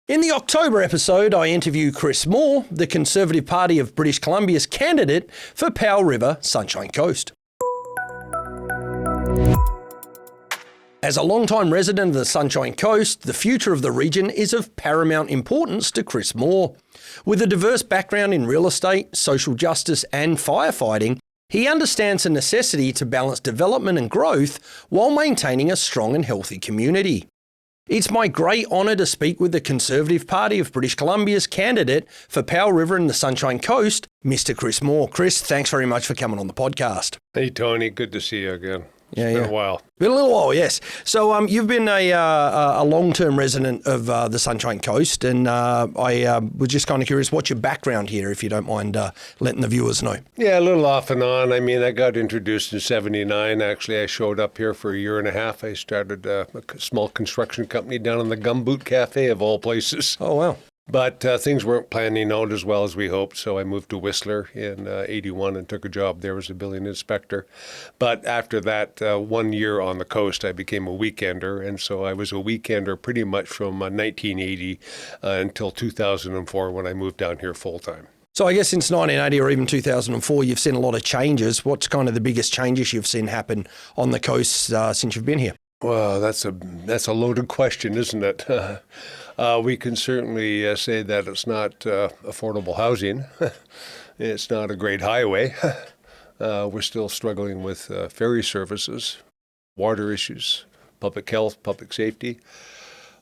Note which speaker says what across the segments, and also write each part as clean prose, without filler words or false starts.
Speaker 1: In the October episode, I interview Chris Moore, the Conservative Party of British Columbia's candidate for Powell River-Sunshine Coast. As a long-time resident of the Sunshine Coast, the future of the region is of paramount importance to Chris Moore. With a diverse background in real estate, social justice and firefighting, he understands the necessity to balance development and growth while maintaining a strong and healthy community. It's my great honour to speak with the Conservative Party of British Columbia's candidate for Powell River and the Sunshine Coast, Mr. Chris Moore. Chris, thanks very much for coming on the podcast.
Speaker 2: Hey, Tony. Good to see you again. It's been a while.
Speaker 1: Been a little while, yes. So you've been a long-term resident of the Sunshine Coast, and I was just kind of curious, what's your background here, if you don't mind letting the viewers know?
Speaker 2: Yeah, a little off and on. I mean, I got introduced in 79. Actually, I showed up here for a year and a half. I started a small construction company down in the Gumboot Cafe, of all places.
Speaker 1: Oh, wow.
Speaker 2: But things weren't planning out as well as we hoped, so I moved to Whistler in 81 and took a job there as a building inspector. But after that 1 year on the coast, I became a weekender, and so I was a weekender pretty much from 1980 until 2004 when I moved down here full-time.
Speaker 1: So I guess since 1980 or even 2004, you've seen a lot of changes. What's kind of the biggest changes you've seen happen on the coast since you've been here?
Speaker 2: Well, that's a loaded question, isn't it? We can certainly say that it's not affordable housing. It's not a great highway. We're still struggling with ferry services, water issues, public health, public safety.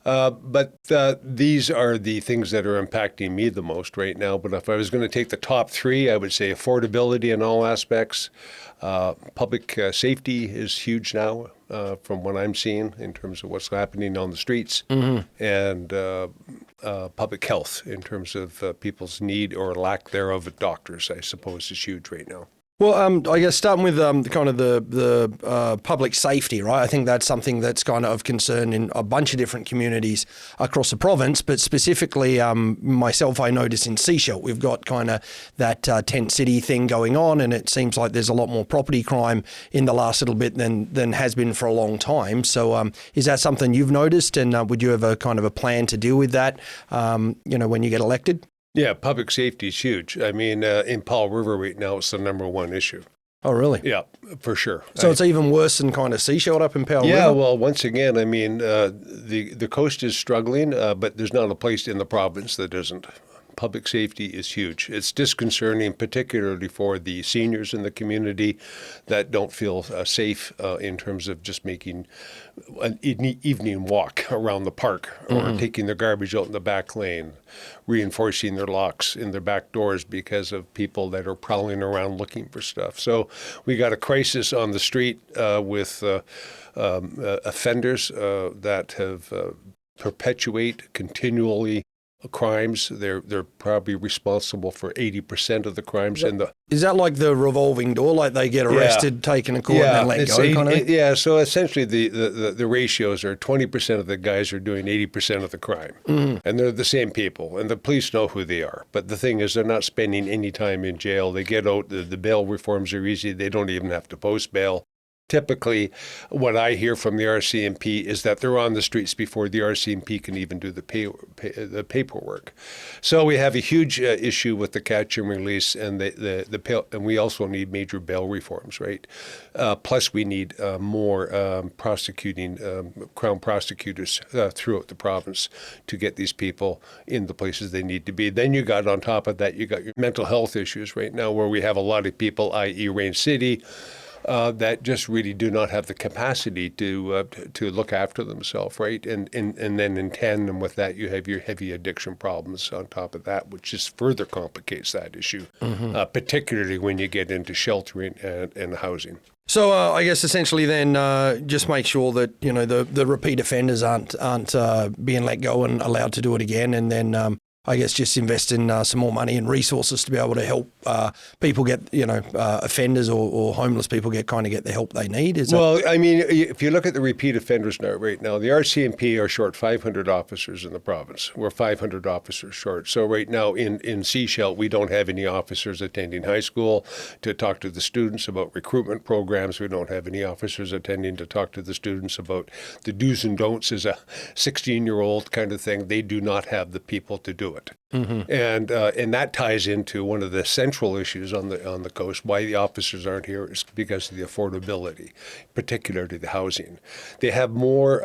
Speaker 2: But these are the things that are impacting me the most right now. But if I was going to take the top three, I would say affordability in all aspects. Public safety is huge now from what I'm seeing in terms of what's happening on the streets. Mm-hmm. And public health in terms of people's need or lack thereof of doctors, I suppose, is huge right now.
Speaker 1: Well, I guess starting with kind of the public safety, right? I think that's something that's kind of concern in a bunch of different communities across the province, but specifically myself, I notice in Sechelt, we've got kind of that tent city thing going on, and it seems like there's a lot more property crime in the last little bit than has been for a long time. So is that something you've noticed, and would you have a kind of a plan to deal with that, when you get elected?
Speaker 2: Yeah, public safety is huge. I mean, in Powell River right now, it's the number one issue.
Speaker 1: Oh, really?
Speaker 2: Yeah, for sure.
Speaker 1: So it's even worse than kind of Sechelt up in Powell River?
Speaker 2: Yeah, well, once again, I mean, the coast is struggling, but there's not a place in the province that isn't. Public safety is huge. It's disconcerting, particularly for the seniors in the community that don't feel safe in terms of just making an evening walk around the park or taking their garbage out in the back lane, reinforcing their locks in their back doors because of people that are prowling around looking for stuff. So we got a crisis on the street with offenders that have perpetuate continually crimes. They're probably responsible for 80% of the crimes.
Speaker 1: Is that like the revolving door? Like they get arrested, taken to court, and then let go? Kind of?
Speaker 2: Yeah. So essentially, the ratios are 20% of the guys are doing 80% of the crime, and they're the same people, and the police know who they are. But the thing is, they're not spending any time in jail. They get out. The bail reforms are easy. They don't even have to post bail. Typically, what I hear from the RCMP is that they're on the streets before the RCMP can even do the paperwork. So we have a huge issue with the catch and release, and and we also need major bail reforms, right? Plus, we need more Crown prosecutors throughout the province to get these people in the places they need to be. Then you got, on top of that, you got your mental health issues right now, where we have a lot of people, i.e. Range City, that just really do not have the capacity to look after themselves, right? And then in tandem with that, you have your heavy addiction problems on top of that, which just further complicates that issue, particularly when you get into sheltering and housing.
Speaker 1: So I guess essentially then just make sure that the repeat offenders aren't being let go and allowed to do it again, and then I guess, just invest in some more money and resources to be able to help people get, offenders or homeless people get the help they need?
Speaker 2: Well, I mean, if you look at the repeat offenders now, right now, the RCMP are short 500 officers in the province. We're 500 officers short. So right now in Sechelt, we don't have any officers attending high school to talk to the students about recruitment programs. We don't have any officers attending to talk to the students about the do's and don'ts as a 16-year-old kind of thing. They do not have the people to do it. Mm-hmm. And that ties into one of the central issues on the coast. Why the officers aren't here is because of the affordability, particularly the housing. They have more,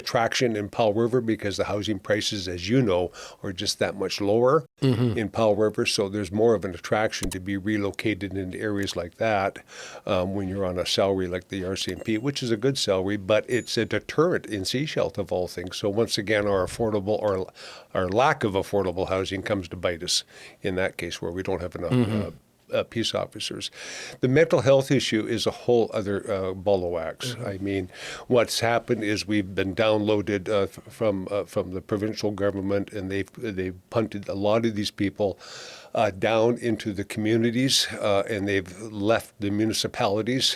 Speaker 2: attraction in Powell River because the housing prices, as you know, are just that much lower in Powell River. So there's more of an attraction to be relocated into areas like that when you're on a salary like the RCMP, which is a good salary, but it's a deterrent in Sechelt of all things. So once again, our lack of affordable housing comes to bite us in that case where we don't have enough peace officers. The mental health issue is a whole other ball of wax. I mean, what's happened is we've been downloaded from the provincial government, and they've punted a lot of these people down into the communities, and they've left the municipalities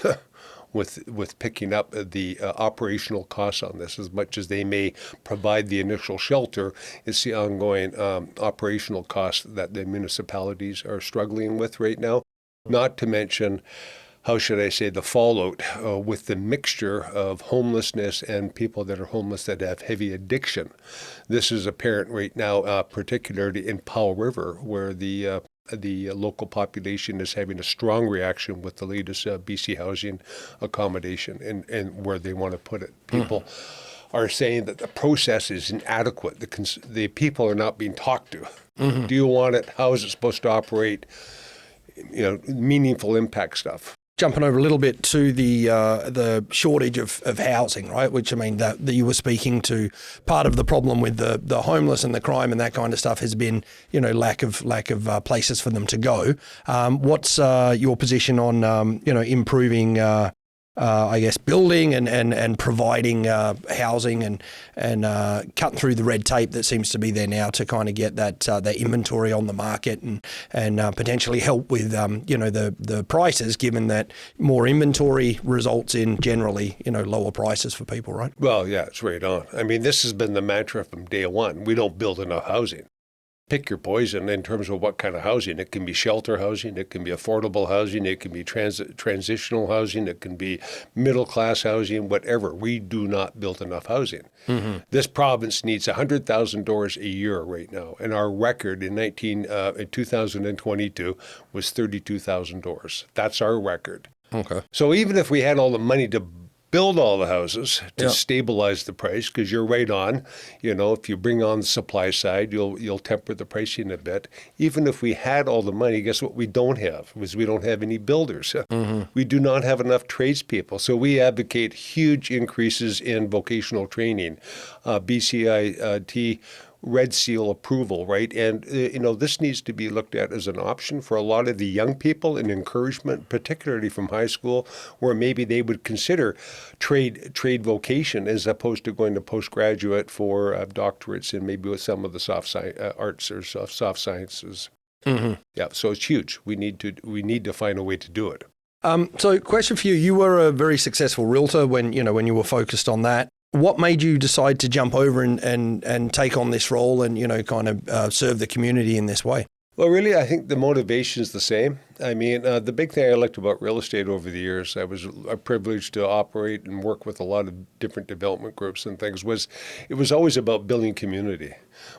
Speaker 2: with picking up the operational costs on this. As much as they may provide the initial shelter, it's the ongoing operational costs that the municipalities are struggling with right now. Not to mention, the fallout with the mixture of homelessness and people that are homeless that have heavy addiction. This is apparent right now, particularly in Powell River, where the local population is having a strong reaction with the latest BC housing accommodation and where they want to put it. People are saying that the process is inadequate. The people are not being talked to. Do you want it? How is it supposed to operate? Meaningful impact stuff.
Speaker 1: Jumping over a little bit to the shortage of housing, right? Which, I mean, that you were speaking to, part of the problem with the homeless and the crime and that kind of stuff has been, lack of places for them to go. What's your position on, improving, building and providing housing and cutting through the red tape that seems to be there now to kind of get that inventory on the market and potentially help with the prices, given that more inventory results in generally lower prices for people, right?
Speaker 2: Well, yeah, it's right on. I mean, this has been the mantra from day one. We don't build enough housing. Pick your poison in terms of what kind of housing. It can be shelter housing, it can be affordable housing, it can be transitional housing, it can be middle-class housing, whatever. We do not build enough housing. This province needs 100,000 doors a year right now, and our record in 2022 was 32,000 doors. That's our record.
Speaker 1: Okay.
Speaker 2: So even if we had all the money to build all the houses to stabilize the price, because you're right on, if you bring on the supply side, you'll temper the pricing a bit. Even if we had all the money, guess what we don't have? We don't have any builders. We do not have enough tradespeople. So we advocate huge increases in vocational training, BCIT, Red Seal approval, right? And, this needs to be looked at as an option for a lot of the young people and encouragement, particularly from high school, where maybe they would consider trade vocation as opposed to going to postgraduate for doctorates and maybe with some of the soft arts or soft sciences. Yeah, so it's huge. We need to find a way to do it.
Speaker 1: So question for you. You were a very successful realtor when you were focused on that. What made you decide to jump over and take on this role and, serve the community in this way?
Speaker 2: Well, really, I think the motivation is the same. I mean, the big thing I liked about real estate over the years, I was privileged to operate and work with a lot of different development groups and things, it was always about building community,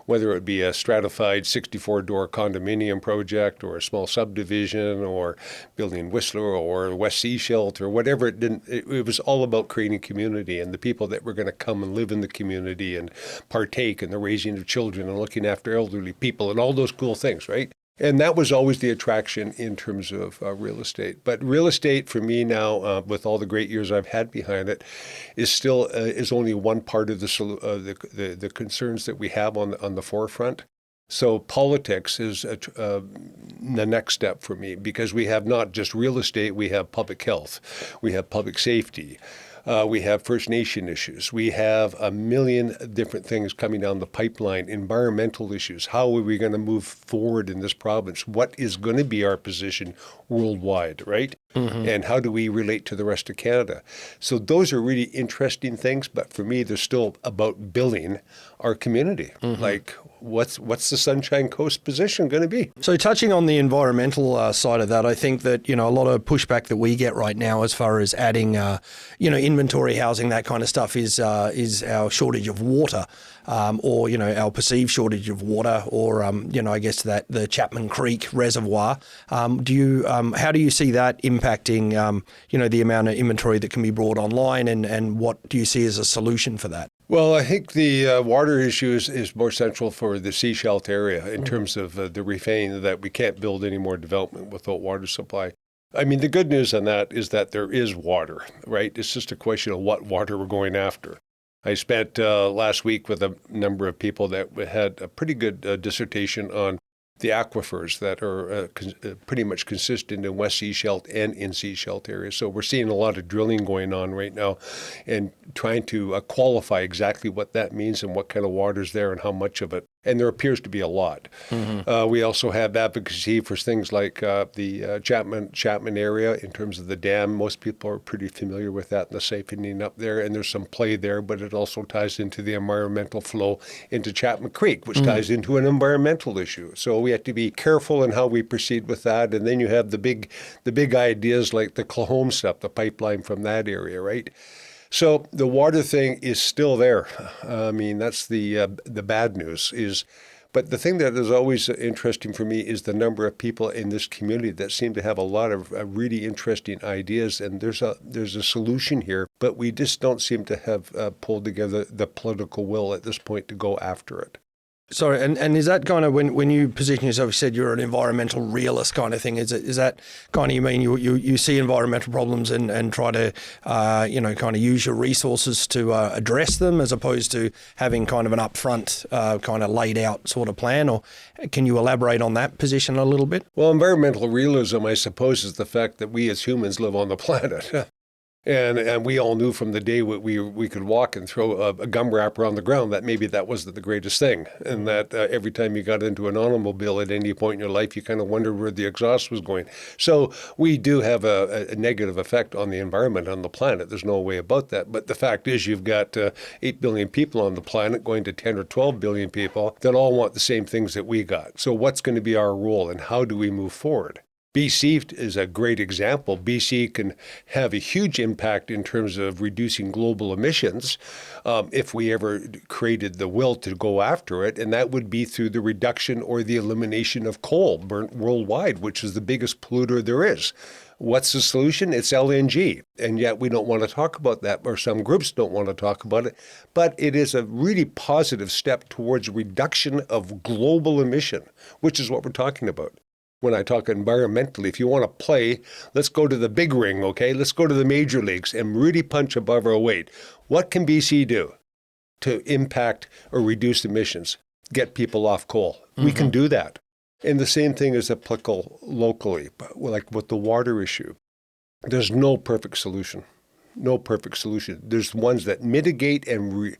Speaker 2: whether it be a stratified 64-door condominium project or a small subdivision or building Whistler or West Sechelt or whatever. It was all about creating community and the people that were going to come and live in the community and partake in the raising of children and looking after elderly people and all those cool things, right? And that was always the attraction in terms of real estate. But real estate for me now, with all the great years I've had behind it, is still is only one part of the concerns that we have on the forefront. So politics is the next step for me, because we have not just real estate, we have public health, we have public safety. We have First Nation issues. We have a million different things coming down the pipeline, environmental issues. How are we going to move forward in this province? What is going to be our position worldwide, right? And how do we relate to the rest of Canada? So those are really interesting things, but for me, they're still about building our community. Like, what's the Sunshine Coast position going to be?
Speaker 1: So touching on the environmental side of that, I think that, a lot of pushback that we get right now as far as adding, inventory housing, that kind of stuff is our shortage of water, or, our perceived shortage of water, or, I guess that the Chapman Creek Reservoir. How do you see that impacting, the amount of inventory that can be brought online, and what do you see as a solution for that?
Speaker 2: Well, I think the water issue is more central for the Sechelt area in terms of the refrain that we can't build any more development without water supply. I mean, the good news on that is that there is water, right? It's just a question of what water we're going after. I spent last week with a number of people that had a pretty good dissertation on the aquifers that are pretty much consistent in West Sechelt and in Sechelt area. So we're seeing a lot of drilling going on right now and trying to qualify exactly what that means and what kind of water's there and how much of it. And there appears to be a lot. We also have advocacy for things like the Chapman area in terms of the dam. Most people are pretty familiar with that and the siphoning up there, and there's some play there, but it also ties into the environmental flow into Chapman Creek, which ties into an environmental issue. So we have to be careful in how we proceed with that. And then you have the big ideas like the Clahome stuff, the pipeline from that area, right? So the water thing is still there. I mean, that's the bad news is, but the thing that is always interesting for me is the number of people in this community that seem to have a lot of really interesting ideas, and there's a solution here, but we just don't seem to have pulled together the political will at this point to go after it.
Speaker 1: Sorry, and is that kind of when you position yourself, you said you're an environmental realist kind of thing, is that kind of, you mean you see environmental problems and try to, kind of use your resources to address them as opposed to having kind of an upfront kind of laid out sort of plan? Or can you elaborate on that position a little bit?
Speaker 2: Well, environmental realism, I suppose, is the fact that we as humans live on the planet. And we all knew from the day we could walk and throw a gum wrapper on the ground that maybe that wasn't the greatest thing. And that every time you got into an automobile at any point in your life, you kind of wondered where the exhaust was going. So we do have a negative effect on the environment, on the planet. There's no way about that. But the fact is you've got 8 billion people on the planet going to 10 or 12 billion people that all want the same things that we got. So what's going to be our role and how do we move forward? BC is a great example. BC can have a huge impact in terms of reducing global emissions if we ever created the will to go after it, and that would be through the reduction or the elimination of coal burnt worldwide, which is the biggest polluter there is. What's the solution? It's LNG, and yet we don't want to talk about that, or some groups don't want to talk about it, but it is a really positive step towards reduction of global emission, which is what we're talking about. When I talk environmentally, if you want to play, let's go to the big ring, okay? Let's go to the major leagues and really punch above our weight. What can BC do to impact or reduce emissions? Get people off coal. We can do that. And the same thing is applicable locally, but like with the water issue. There's no perfect solution. No perfect solution. There's ones that mitigate and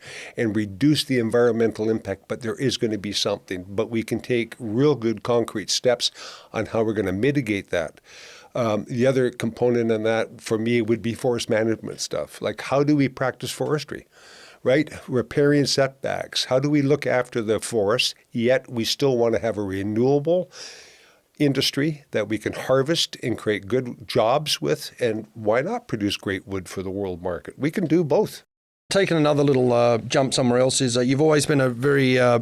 Speaker 2: reduce the environmental impact, but there is going to be something. But we can take real good concrete steps on how we're going to mitigate that. The other component in that, for me, would be forest management stuff. Like, how do we practice forestry, right? Repairing setbacks. How do we look after the forests, yet we still want to have a renewable industry that we can harvest and create good jobs with, and why not produce great wood for the world market? We can do both.
Speaker 1: Taking another little jump somewhere else is you've always been a very a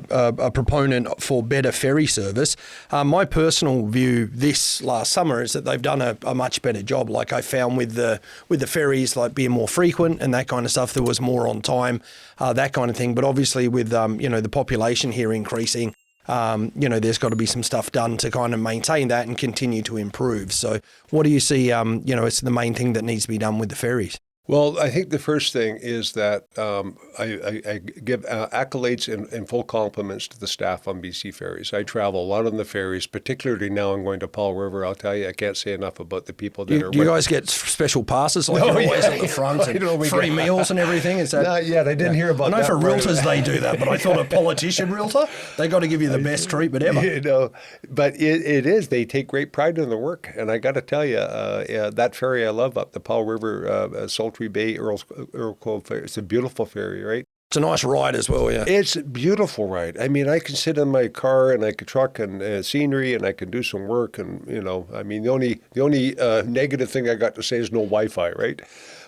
Speaker 1: proponent for better ferry service. My personal view this last summer is that they've done a much better job. Like I found with the ferries, like being more frequent and that kind of stuff, there was more on time, that kind of thing. But obviously with the population here increasing, there's got to be some stuff done to kind of maintain that and continue to improve. So what do you see, it's the main thing that needs to be done with the ferries?
Speaker 2: Well, I think the first thing is that I give accolades and full compliments to the staff on BC Ferries. I travel a lot on the ferries, particularly now I'm going to Powell River. I'll tell you, I can't say enough about the people that are...
Speaker 1: Do you guys get special passes, like you're always at the front, and free meals and everything? Is that...
Speaker 2: Not yet. I didn't hear about that.
Speaker 1: I know for realtors they do that, but I thought a politician realtor, they got to give you the best treatment ever.
Speaker 2: You know, but it is. They take great pride in their work. And I got to tell you, that ferry I love up the Powell River, Sultry Bay, Earl Cove Ferry. It's a beautiful ferry, right?
Speaker 1: It's a nice ride as well, yeah.
Speaker 2: It's a beautiful ride. I mean, I can sit in my car and I could truck and scenery and I can do some work. And, you know, I mean, the only negative thing I got to say is no Wi-Fi, right?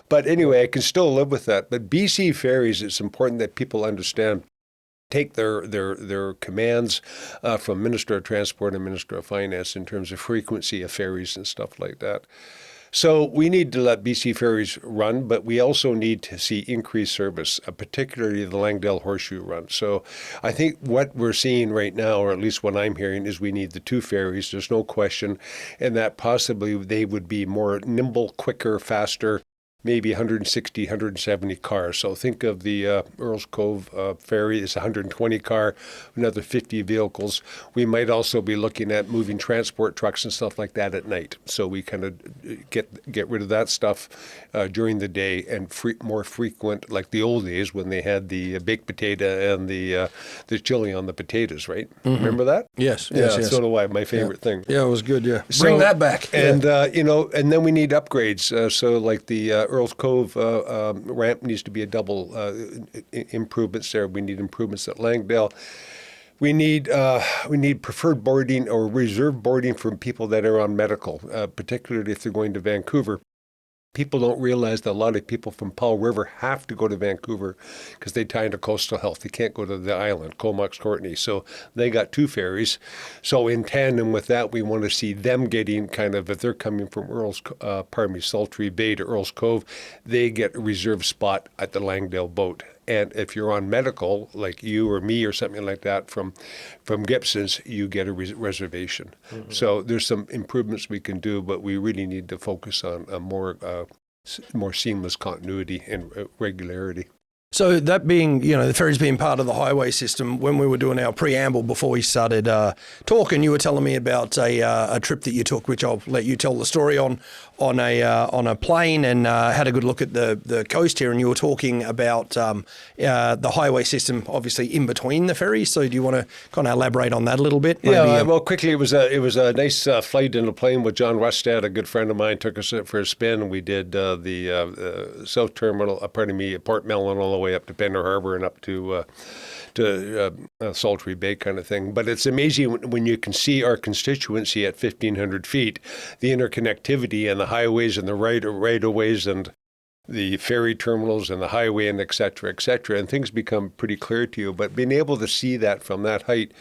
Speaker 2: But anyway, I can still live with that. But BC Ferries, it's important that people understand, take their commands from Minister of Transport and Minister of Finance in terms of frequency of ferries and stuff like that. So we need to let BC Ferries run, but we also need to see increased service, particularly the Langdale Horseshoe Run. So I think what we're seeing right now, or at least what I'm hearing, is we need the two ferries. There's no question, and that possibly they would be more nimble, quicker, faster, maybe 160, 170 cars. So think of the Earls Cove ferry is 120 car, another 50 vehicles. We might also be looking at moving transport trucks and stuff like that at night. So we kind of get rid of that stuff during the day and more frequent, like the old days when they had the baked potato and the chili on the potatoes, right? Mm-hmm. Remember that?
Speaker 1: Yes.
Speaker 2: So do I. My favorite thing.
Speaker 1: Yeah, it was good. Yeah, bring that back.
Speaker 2: And and then we need upgrades. So like the Earls Cove ramp needs to be a double improvements there. We need improvements at Langdale. We need preferred boarding or reserved boarding from people that are on medical, particularly if they're going to Vancouver. People don't realize that a lot of people from Powell River have to go to Vancouver because they tie into coastal health. They can't go to the island, Comox, Courtney. So they got two ferries. So in tandem with that, we want to see them getting kind of, if they're coming from Sultry Bay to Earls Cove, they get a reserved spot at the Langdale boat. And if you're on medical, like you or me or something like that from Gibsons, you get a reservation. Mm-hmm. So there's some improvements we can do, but we really need to focus on a more seamless continuity and regularity.
Speaker 1: So that being, the ferries being part of the highway system, when we were doing our preamble before we started talking, you were telling me about a trip that you took, which I'll let you tell the story on a plane, and had a good look at the coast here. And you were talking about the highway system, obviously in between the ferries. So do you want to kind of elaborate on that a little bit?
Speaker 2: Yeah, well, quickly, it was a nice flight in a plane with John Rustad, a good friend of mine, took us for a spin, and we did the South Terminal, Port Mellon, all the way up to Pender Harbor and up to Sultry Bay kind of thing. But it's amazing when you can see our constituency at 1,500 feet, the interconnectivity and the highways and the right-of-ways and the ferry terminals and the highway and et cetera, and things become pretty clear to you. But being able to see that from that height,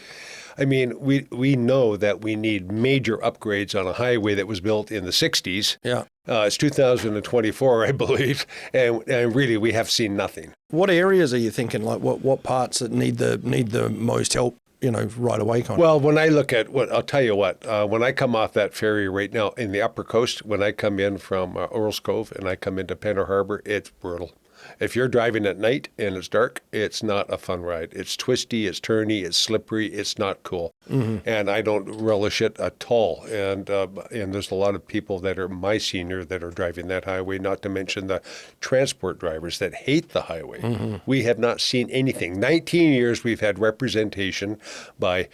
Speaker 2: I mean, we know that we need major upgrades on a highway that was built in the 60s.
Speaker 1: Yeah.
Speaker 2: It's 2024, I believe, and really we have seen nothing.
Speaker 1: What areas are you thinking? Like what parts that need the most help? Right away, kind of.
Speaker 2: Well, when I look at I'll tell you what, when I come off that ferry right now in the Upper Coast, when I come in from Earls Cove and I come into Pender Harbor, it's brutal. If you're driving at night and it's dark, it's not a fun ride. It's twisty, it's turny, it's slippery, it's not cool. Mm-hmm. And I don't relish it at all. And there's a lot of people that are my senior that are driving that highway, not to mention the transport drivers that hate the highway. Mm-hmm. We have not seen anything. 19 years we've had representation by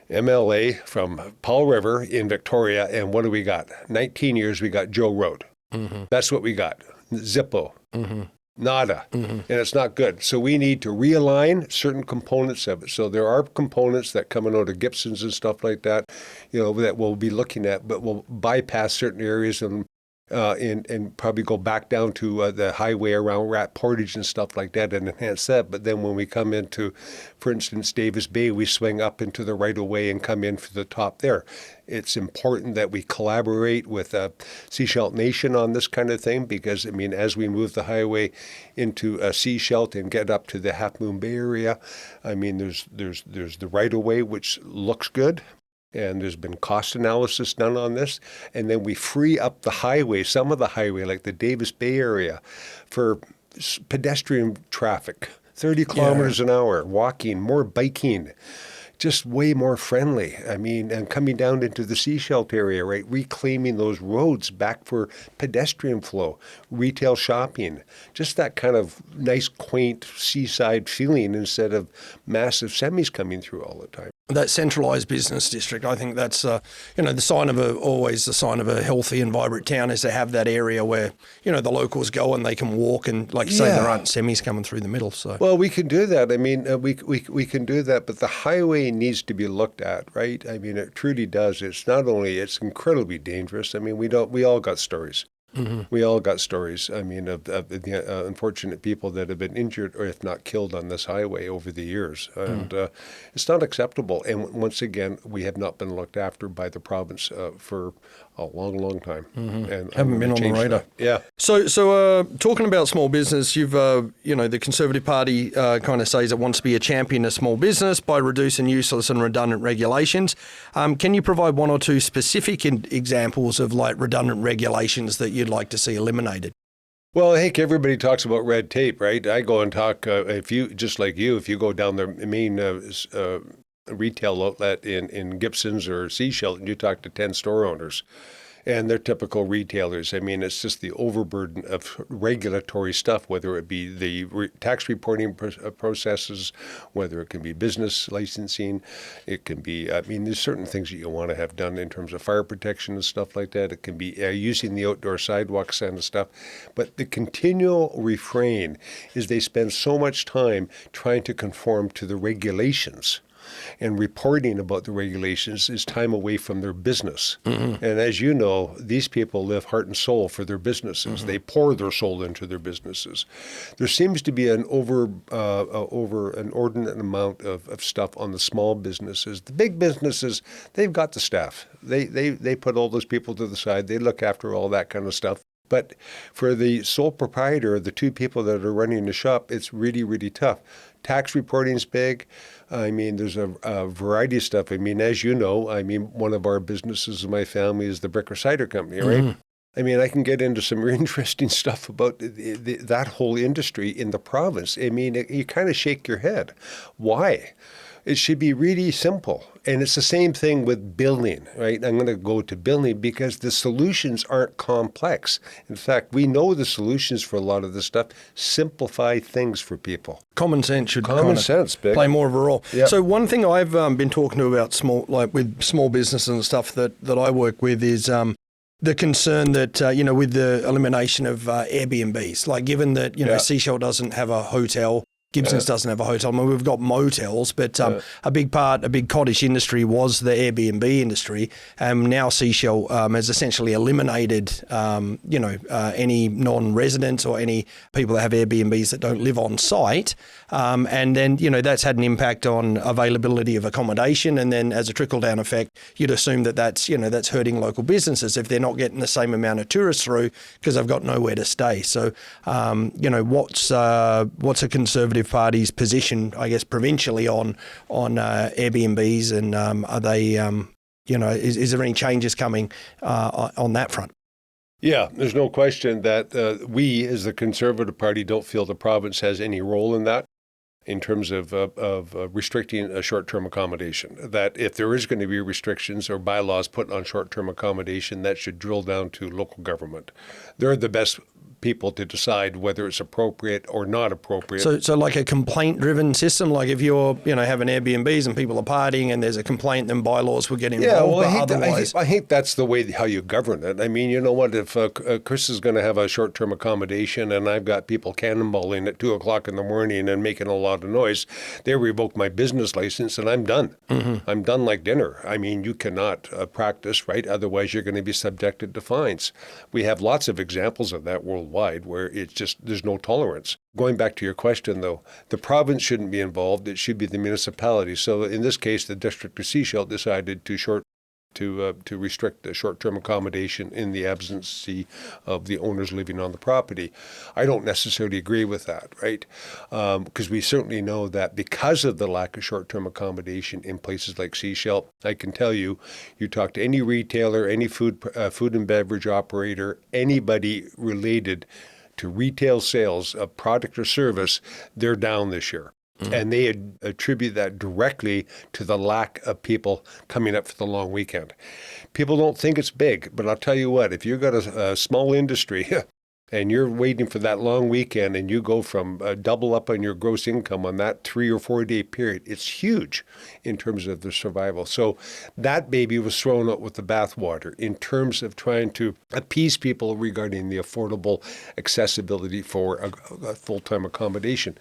Speaker 2: MLA from Powell River in Victoria, and what do we got? 19 years we got Joe Road. Mm-hmm. That's what we got. Zippo. Mm-hmm. Nada. Mm-hmm. And it's not good. So we need to realign certain components of it. So there are components that come out of Gibsons and stuff like that, that we'll be looking at, but we'll bypass certain areas and probably go back down to the highway around Rat Portage and stuff like that and enhance that. But then when we come into, for instance, Davis Bay, we swing up into the right-of-way and come in for the top there. It's important that we collaborate with Sechelt Nation on this kind of thing because, as we move the highway into Sechelt and get up to the Half Moon Bay area, there's the right-of-way, which looks good. And there's been cost analysis done on this. And then we free up the highway, some of the highway, like the Davis Bay area, for pedestrian traffic, 30 kilometers an hour, walking, more biking, just way more friendly. I mean, and coming down into the Sechelt area, right, reclaiming those roads back for pedestrian flow, retail shopping, just that kind of nice, quaint seaside feeling instead of massive semis coming through all the time.
Speaker 1: That centralised business district, I think that's the sign of always the sign of a healthy and vibrant town is to have that area where the locals go and they can walk and, like you say, there aren't semis coming through the middle. So
Speaker 2: well, we can do that. I mean, we can do that, but the highway needs to be looked at, right? I mean, it truly does. It's incredibly dangerous. I mean, we all got stories. Mm-hmm. We all got stories, I mean, of the unfortunate people that have been injured or if not killed on this highway over the years. And it's not acceptable. And once again, we have not been looked after by the province for a long, long time. Mm-hmm. And
Speaker 1: haven't been on the radar.
Speaker 2: That. Yeah.
Speaker 1: So talking about small business, you've, the Conservative Party kind of says it wants to be a champion of small business by reducing useless and redundant regulations. Can you provide one or two specific examples of like redundant regulations that you'd like to see eliminated?
Speaker 2: Well, I think everybody talks about red tape, right? I go and talk, if you go down the main retail outlet in Gibsons or Sechelt and you talk to 10 store owners and they're typical retailers. I mean, it's just the overburden of regulatory stuff, whether it be the tax reporting processes, whether it can be business licensing, it can be, there's certain things that you want to have done in terms of fire protection and stuff like that. It can be using the outdoor sidewalks kind of stuff. But the continual refrain is they spend so much time trying to conform to the regulations. And reporting about the regulations is time away from their business. Mm-hmm. And as you know, these people live heart and soul for their businesses. Mm-hmm. They pour their soul into their businesses. There seems to be an inordinate amount of stuff on the small businesses. The big businesses, they've got the staff. They put all those people to the side. They look after all that kind of stuff. But for the sole proprietor, the two people that are running the shop, it's really, really tough. Tax reporting is big. I mean, there's a variety of stuff. I mean, as you know, one of our businesses in my family is the Bricker Cider Company, right? Mm-hmm. I mean, I can get into some really interesting stuff about that whole industry in the province. I mean, you kind of shake your head. Why? It should be really simple. And it's the same thing with building, right? I'm going to go to building because the solutions aren't complex. In fact, we know the solutions for a lot of this stuff. Simplify things for people.
Speaker 1: Common sense should
Speaker 2: play
Speaker 1: more of a role.
Speaker 2: Yep.
Speaker 1: So one thing I've been talking to about with small business and stuff that I work with is the concern that, with the elimination of Airbnbs, like given that, Sechelt doesn't have a hotel, Gibsons doesn't have a hotel. I mean, we've got motels, but a big cottage industry was the Airbnb industry. Now Sechelt has essentially eliminated, any non-residents or any people that have Airbnbs that don't live on site. And then, that's had an impact on availability of accommodation. And then as a trickle-down effect, you'd assume that's hurting local businesses if they're not getting the same amount of tourists through because they've got nowhere to stay. So, what's a Conservative Party's position, I guess, provincially on Airbnbs, and are they, is there any changes coming on that front?
Speaker 2: Yeah, there's no question that we, as the Conservative Party, don't feel the province has any role in that in terms of restricting a short-term accommodation. That if there is going to be restrictions or bylaws put on short-term accommodation, that should drill down to local government. They're the best people to decide whether it's appropriate or not appropriate.
Speaker 1: So like a complaint-driven system, like if you're, having Airbnbs and people are partying and there's a complaint, then bylaws will get involved.
Speaker 2: Yeah, well, I think that's the way how you govern it. I mean, you know what? If Chris is going to have a short-term accommodation and I've got people cannonballing at 2 o'clock in the morning and making a lot of noise, they revoke my business license and I'm done. Mm-hmm. I'm done like dinner. I mean, you cannot practice, right? Otherwise, you're going to be subjected to fines. We have lots of examples of that worldwide where it's just, there's no tolerance. Going back to your question, though, the province shouldn't be involved. It should be the municipality. So in this case, the District of Sechelt decided to to restrict the short-term accommodation in the absence of the owners living on the property. I don't necessarily agree with that, right? Because we certainly know that because of the lack of short-term accommodation in places like Sechelt, I can tell you, you talk to any retailer, any food and beverage operator, anybody related to retail sales of product or service, they're down this year. And they attribute that directly to the lack of people coming up for the long weekend. People don't think it's big, but I'll tell you what, if you've got a small industry and you're waiting for that long weekend and you go from double up on your gross income on that 3 or 4 day period, it's huge in terms of the survival. So that baby was thrown out with the bathwater in terms of trying to appease people regarding the affordable accessibility for a full-time accommodation.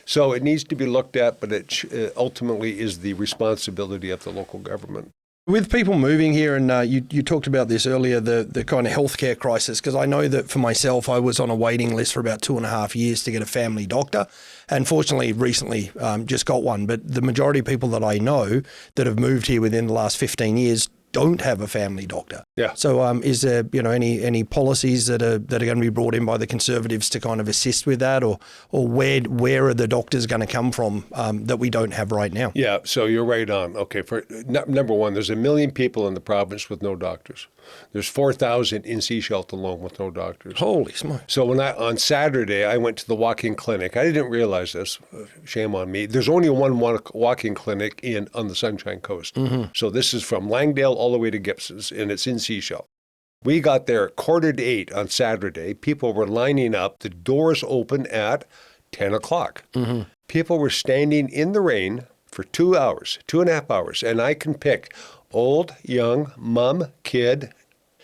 Speaker 2: So it needs to be looked at, but it ultimately is the responsibility of the local government.
Speaker 1: With people moving here, and you talked about this earlier, the kind of healthcare crisis, because I know that for myself, I was on a waiting list for about 2.5 years to get a family doctor. And fortunately, recently just got one. But the majority of people that I know that have moved here within the last 15 years don't have a family doctor.
Speaker 2: Yeah.
Speaker 1: So is there any policies that are going to be brought in by the Conservatives to kind of assist with that, or where are the doctors going to come from that we don't have right now?
Speaker 2: Yeah, so you're right on. Okay, for number one, there's 1 million people in the province with no doctors. There's 4,000 in Sechelt alone with no doctors.
Speaker 1: Holy smokes.
Speaker 2: So on Saturday, I went to the walk-in clinic. I didn't realize this. Shame on me. There's only one walk-in clinic on the Sunshine Coast. Mm-hmm. So this is from Langdale all the way to Gibsons, and it's in Sechelt. We got there at 7:45 on Saturday. People were lining up. The doors open at 10 o'clock. Mm-hmm. People were standing in the rain for 2 hours, 2.5 hours, and I can pick old, young, mom, kid,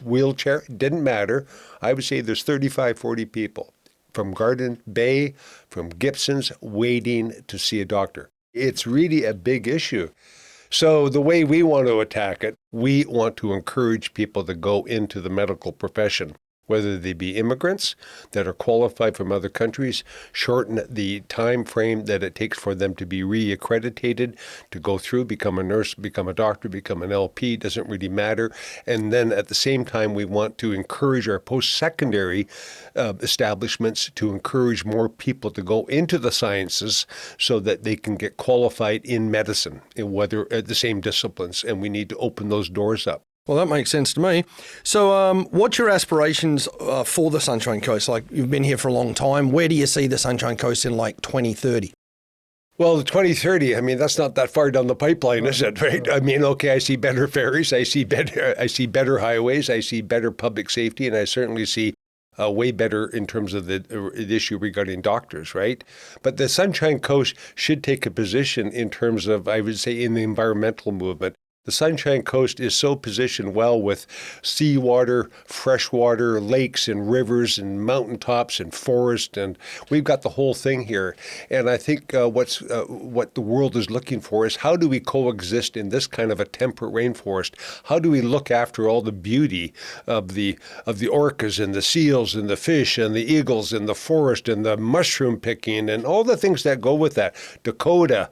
Speaker 2: wheelchair, didn't matter. I would say there's 35, 40 people from Garden Bay, from Gibsons, waiting to see a doctor. It's really a big issue. So the way we want to attack it, we want to encourage people to go into the medical profession, whether they be immigrants that are qualified from other countries, shorten the time frame that it takes for them to be reaccredited, to go through, become a nurse, become a doctor, become an LP, doesn't really matter. And then at the same time, we want to encourage our post-secondary establishments to encourage more people to go into the sciences so that they can get qualified in medicine, whether at the same disciplines. And we need to open those doors up.
Speaker 1: Well, that makes sense to me. So what's your aspirations for the Sunshine Coast? Like, you've been here for a long time. Where do you see the Sunshine Coast in like 2030?
Speaker 2: Well, the 2030, I mean, that's not that far down the pipeline, is it, right? I mean, okay, I see better ferries, I see better highways, I see better public safety, and I certainly see way better in terms of the issue regarding doctors, right? But the Sunshine Coast should take a position in terms of, I would say, in the environmental movement. The Sunshine Coast is so positioned well with seawater, freshwater, lakes and rivers and mountaintops and forest, and we've got the whole thing here. And I think what the world is looking for is how do we coexist in this kind of a temperate rainforest? How do we look after all the beauty of the orcas and the seals and the fish and the eagles and the forest and the mushroom picking and all the things that go with that? Dakota.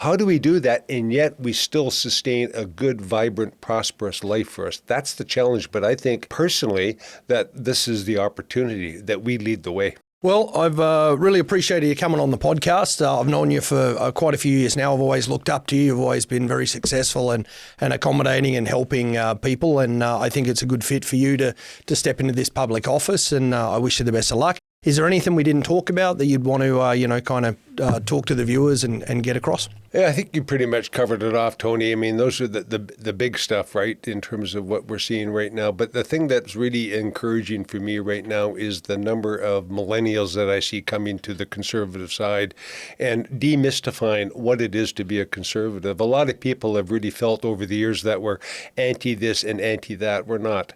Speaker 2: How do we do that, and yet we still sustain a good, vibrant, prosperous life for us? That's the challenge, but I think personally that this is the opportunity that we lead the way.
Speaker 1: Well, I've really appreciated you coming on the podcast. I've known you for quite a few years now. I've always looked up to you. You've always been very successful and accommodating and helping people, and I think it's a good fit for you to step into this public office, and I wish you the best of luck. Is there anything we didn't talk about that you'd want to, kind of talk to the viewers and get across?
Speaker 2: Yeah, I think you pretty much covered it off, Tony. I mean, those are the big stuff, right, in terms of what we're seeing right now. But the thing that's really encouraging for me right now is the number of millennials that I see coming to the conservative side and demystifying what it is to be a conservative. A lot of people have really felt over the years that we're anti this and anti that. We're not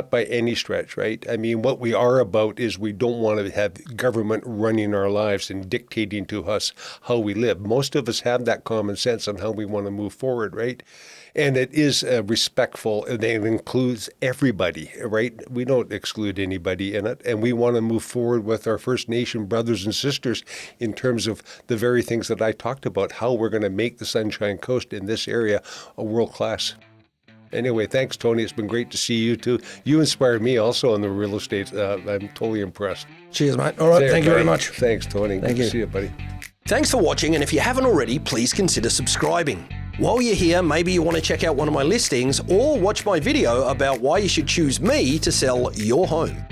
Speaker 2: by any stretch, right? I mean, what we are about is we don't want to have government running our lives and dictating to us how we live. Most of us have that common sense on how we want to move forward, right? And it is respectful, and it includes everybody, right? We don't exclude anybody in it, and we want to move forward with our First Nation brothers and sisters in terms of the very things that I talked about, how we're going to make the Sunshine Coast in this area a world class. Anyway, thanks, Tony. It's been great to see you too. You inspired me also on the real estate. I'm totally impressed.
Speaker 1: Cheers, mate. All right, thank you very much.
Speaker 2: Thanks, Tony. Good to see you, buddy.
Speaker 1: Thanks for watching, and if you haven't already, please consider subscribing. While you're here, maybe you want to check out one of my listings or watch my video about why you should choose me to sell your home.